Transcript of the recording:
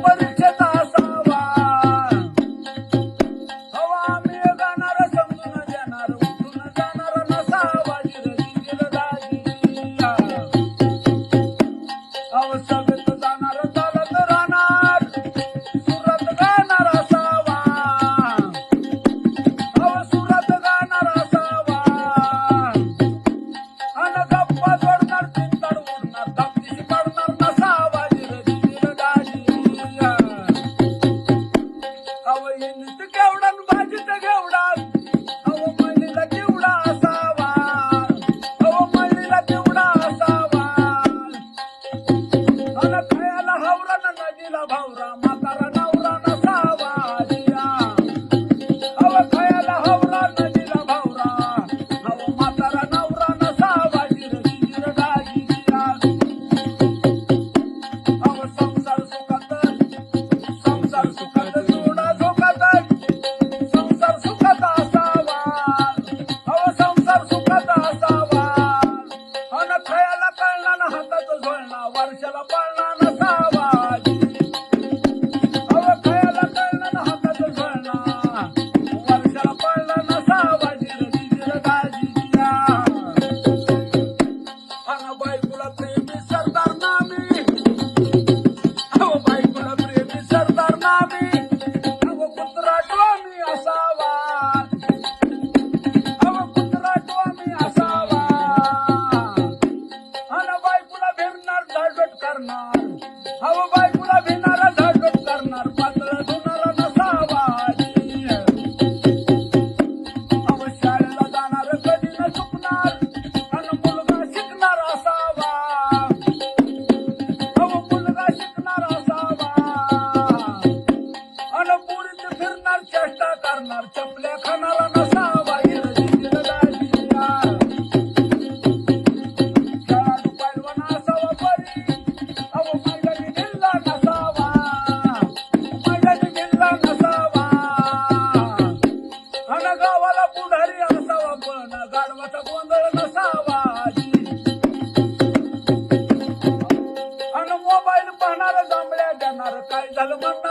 परीक्षेत असावा. हवा मी गाणार समजून देणार उठून जाणार नसावा. जिरदाजी सगळं जाणार चालत राहणार सुरत गाणार असावा. सुरत गाणार असावा. अन गप्पा जोडणार चिंतड उडणार धपतीशी पडणार नसावा. जिरदाजी हिंदीत केवढा भाजीत घेवडा मळणीला केवढा असावा. मळणीला केवढा असावा. अन खायला हावरा न नदीला भावरा म्हातारा नवरा नसावा. खायला हावरा नदीला भावरा म्हातारा नवरा नसावा. जिरदाजी संसार सुखात जोडा झोकात संसार सुखात असावा. संसार सुखात असावा. अन खायला कळणार न हातात झोळणा वर्षाला पाळणा नसावा. खायला कळणार न हातात झोळणा वर्षाला पाळणा नसावा. जिरदाजी अन बायकोला प्रेमी सरदार नामी बायकोला प्रेमी सरदार नामी कुत्रा टोमी असावा. कुत्रा टोमी असावा. अन बायकोला भिरणार झाडझट करणार. बायकोला भिरणारा झाडझट करणार पातळ धुणारा नसावा. शाळेला जाणार कधी न चुकणार अन मुलगा शिकणार असावा. मुलगा शिकणार असावा. अन पुरीत फिरणार चेष्टा करणार चपल्या खाणारा नसावा. जिरदाजी खेळाडू पैलवान असावा परी मैदानी जिल्हा नसावा. मैदानी जिल्हा नसावा. अन गावाला पुढारी असावा पण गाढवाचा गोंधळ नसावा. अन मोबाईल पाहणार जांभळ्या देणार काय झालं म्हणणार